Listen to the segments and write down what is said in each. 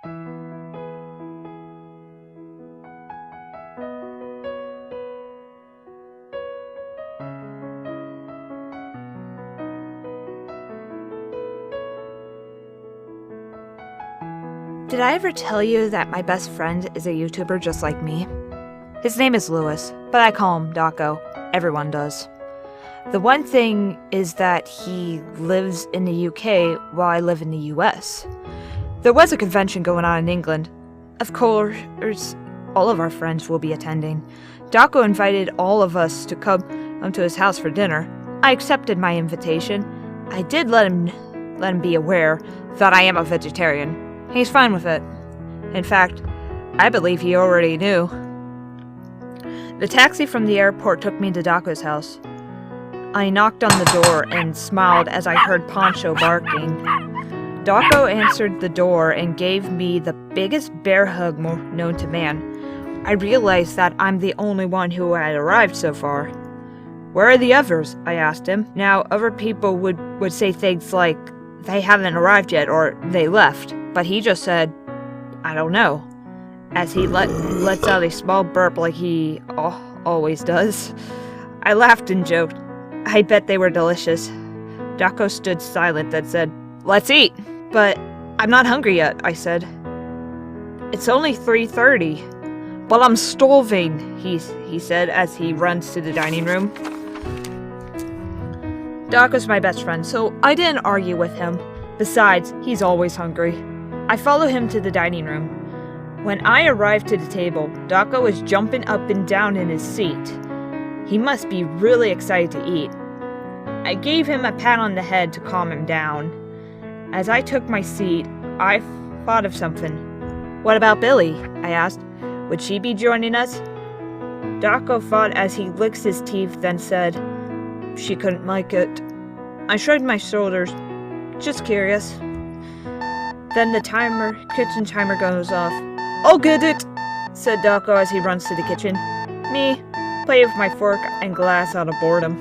Did I ever tell you that my best friend is a YouTuber just like me? His name is Lewis, but I call him Dawko. Everyone does. The one thing is that he lives in the UK while I live in the US. There was a convention going on in England. Of course, all of our friends will be attending. Dawko invited all of us to come to his house for dinner. I accepted my invitation. I did let him be aware that I am a vegetarian. He's fine with it. In fact, I believe he already knew. The taxi from the airport took me to Dawko's house. I knocked on the door and smiled as I heard Poncho barking. Dawko answered the door and gave me the biggest bear hug known to man. I realized that I'm the only one who had arrived so far. Where are the others? I asked him. Now, other people would say things like, they haven't arrived yet or they left. But he just said, I don't know, as he lets out a small burp like he always does. I laughed and joked. I bet they were delicious. Dawko stood silent and said, let's eat. But I'm not hungry yet, I said. It's only 3:30. But I'm starving, he said as he runs to the dining room. Dawko's my best friend, so I didn't argue with him. Besides, he's always hungry. I follow him to the dining room. When I arrived to the table, Dawko was jumping up and down in his seat. He must be really excited to eat. I gave him a pat on the head to calm him down. As I took my seat, I thought of something. What about Billy? I asked. Would she be joining us? Dawko thought as he licked his teeth, then said, she couldn't like it. I shrugged my shoulders. Just curious. Then the kitchen timer goes off. I'll get it, said Dawko as he runs to the kitchen. Me, play with my fork and glass out of boredom.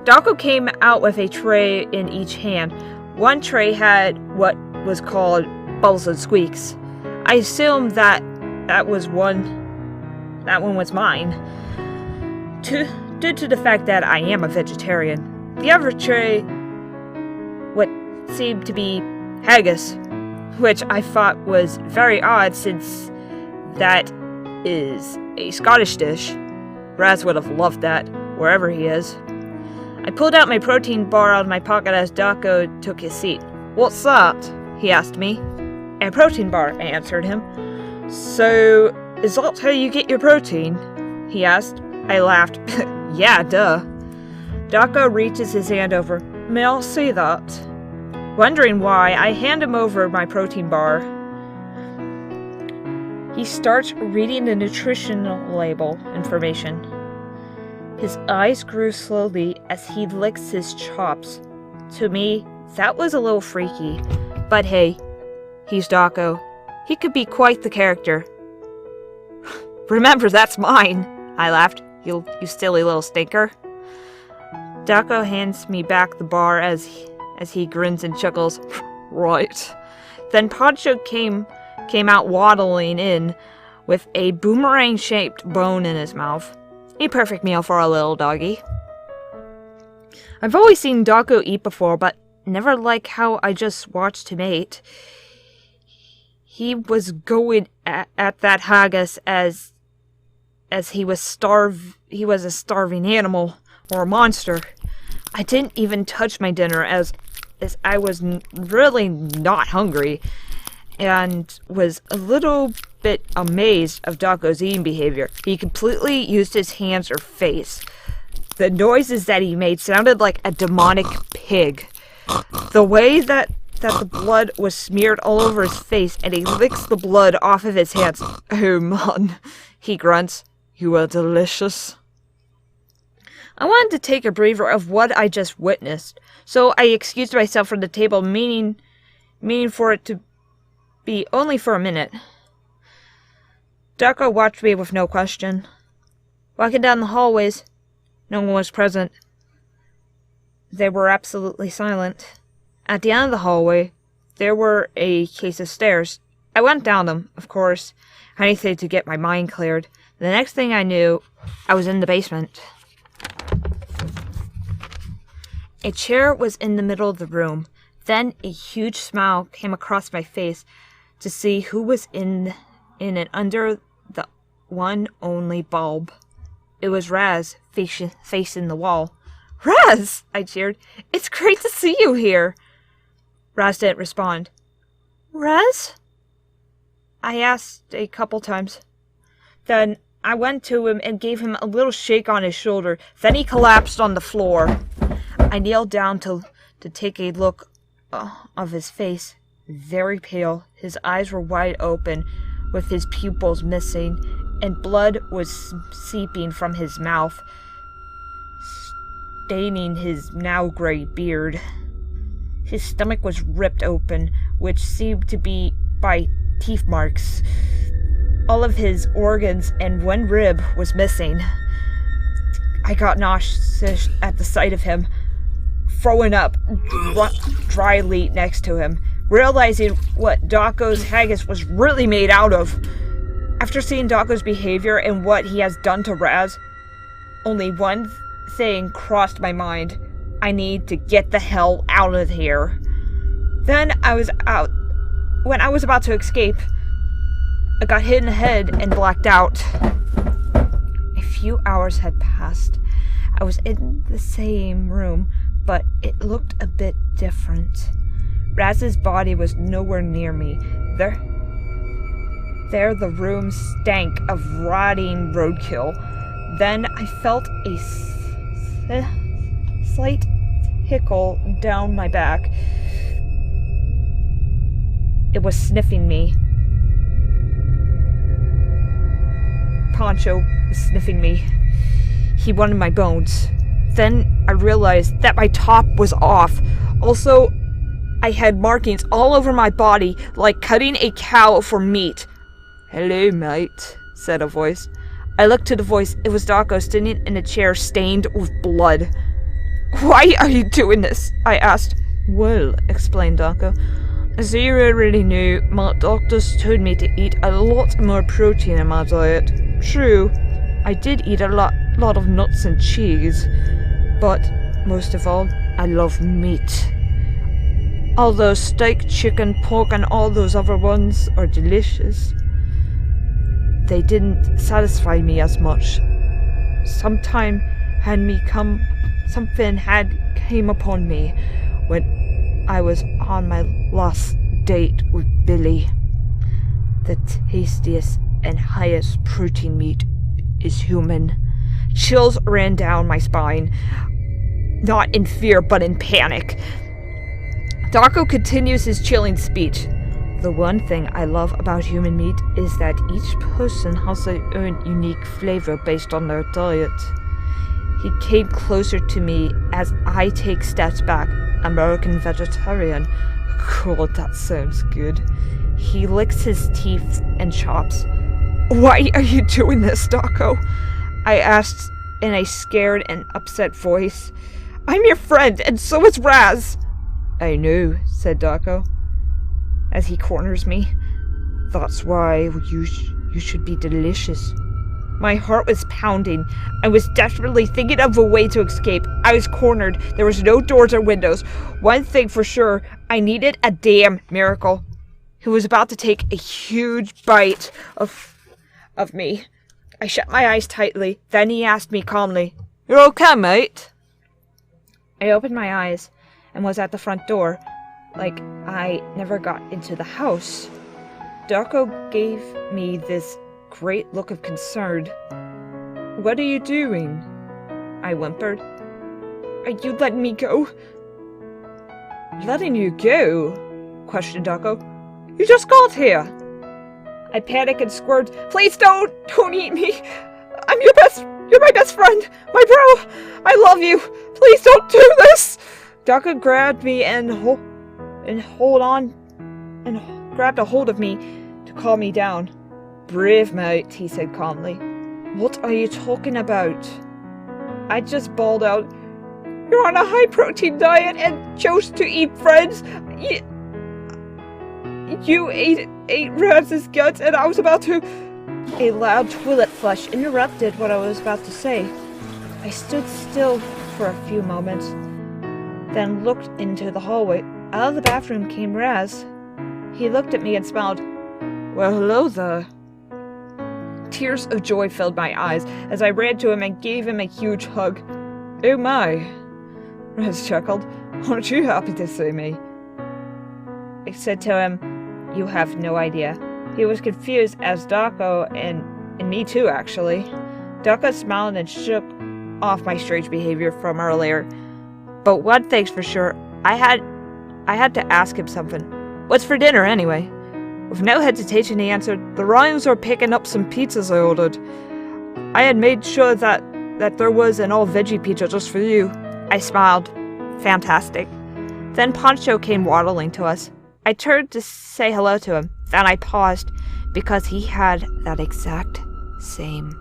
Dawko came out with a tray in each hand. One tray had what was called bubbles and squeaks. I assumed that one was mine. Due to the fact that I am a vegetarian. The other tray, what seemed to be haggis, which I thought was very odd since that is a Scottish dish. Raz would have loved that, wherever he is. I pulled out my protein bar out of my pocket as Dawko took his seat. What's that? He asked me. A protein bar, I answered him. So, is that how you get your protein? He asked. I laughed. Yeah, duh. Dawko reaches his hand over. May I see that? Wondering why, I hand him over my protein bar. He starts reading the nutritional label information. His eyes grew slowly as he licks his chops. To me, that was a little freaky. But hey, he's Dawko. He could be quite the character. Remember, that's mine, I laughed. You silly little stinker. Dawko hands me back the bar as he grins and chuckles. Right. Then Poncho came out waddling in with a boomerang-shaped bone in his mouth. A perfect meal for a little doggy. I've always seen Dawko eat before, but never like how I just watched him eat. He was going at that haggis as he was a starving animal or a monster. I didn't even touch my dinner as I was really not hungry and was a little bit amazed of Dawko's eating behavior. He completely used his hands or face. The noises that he made sounded like a demonic pig. The way that the blood was smeared all over his face and he licks the blood off of his hands. Oh man, he grunts. You are delicious. I wanted to take a breather of what I just witnessed, so I excused myself from the table, meaning for it to be only for a minute. Dawko watched me with no question. Walking down the hallways, no one was present. They were absolutely silent. At the end of the hallway, there were a case of stairs. I went down them, of course, anything to get my mind cleared. The next thing I knew, I was in the basement. A chair was in the middle of the room. Then a huge smile came across my face to see who was in and under the one only bulb. It was Raz, facing the wall. "Raz!" I cheered. "It's great to see you here." Raz didn't respond. "Raz?" I asked a couple times. Then I went to him and gave him a little shake on his shoulder. Then he collapsed on the floor. I kneeled down to take a look of his face. Very pale. His eyes were wide open, with his pupils missing, and blood was seeping from his mouth, staining his now gray beard. His stomach was ripped open, which seemed to be by teeth marks. All of his organs and one rib was missing. I got nauseous at the sight of him, throwing up dryly next to him, realizing what Dawko's haggis was really made out of. After seeing Dawko's behavior and what he has done to Raz, only one thing crossed my mind. I need to get the hell out of here. Then when I was about to escape, I got hit in the head and blacked out. A few hours had passed. I was in the same room, but it looked a bit different. Raz's body was nowhere near me. There the room stank of rotting roadkill. Then I felt a slight tickle down my back. It was sniffing me. Poncho was sniffing me. He wanted my bones. Then I realized that my top was off. Also, I had markings all over my body, like cutting a cow for meat. "Hello, mate," said a voice. I looked to the voice. It was Dawko, sitting in a chair stained with blood. "Why are you doing this?" I asked. "Well," explained Dawko, "as you already knew, my doctors told me to eat a lot more protein in my diet. True, I did eat a lot of nuts and cheese, but most of all, I love meat. Although steak, chicken, pork, and all those other ones are delicious, they didn't satisfy me as much. Something had came upon me when I was on my last date with Billy. The tastiest and highest protein meat is human." Chills ran down my spine, not in fear but in panic. Dawko continues his chilling speech. "The one thing I love about human meat is that each person has their own unique flavor based on their diet." He came closer to me as I take steps back. "American vegetarian. God, that sounds good." He licks his teeth and chops. "Why are you doing this, Dawko?" I asked in a scared and upset voice. "I'm your friend, and so is Raz." "I know," said Dawko, as he corners me. "That's why you should be delicious." My heart was pounding. I was desperately thinking of a way to escape. I was cornered. There was no doors or windows. One thing for sure, I needed a damn miracle. He was about to take a huge bite of me. I shut my eyes tightly. Then he asked me calmly, "You okay, mate?" I opened my eyes and was at the front door, like I never got into the house. Dawko gave me this great look of concern. "What are you doing?" I whimpered. "Are you letting me go?" "Letting you go?" questioned Dawko. "You just got here." I panicked and squirmed. "Please don't eat me. You're my best friend, my bro. I love you. Please don't do this." Dawko grabbed me and grabbed a hold of me to calm me down. "Brave, mate," he said calmly. "What are you talking about?" I just bawled out, "You're on a high-protein diet and chose to eat friends. You ate Razz's guts and I was about to... A loud toilet flush interrupted what I was about to say. I stood still for a few moments, then looked into the hallway. Out of the bathroom came Razz. He looked at me and smiled. Well, hello there. Tears of joy filled my eyes as I ran to him and gave him a huge hug. Oh my, Razz chuckled. Aren't you happy to see me? I said to him, you have no idea. He was confused as Dawko and me too, actually. Dawko smiled and shook off my strange behavior from earlier. But one thing's for sure, I had to ask him something. What's for dinner, anyway? With no hesitation, he answered, the Ryans are picking up some pizzas I ordered. I had made sure that there was an all-veggie pizza just for you. I smiled. Fantastic. Then Poncho came waddling to us. I turned to say hello to him. Then I paused, because he had that exact same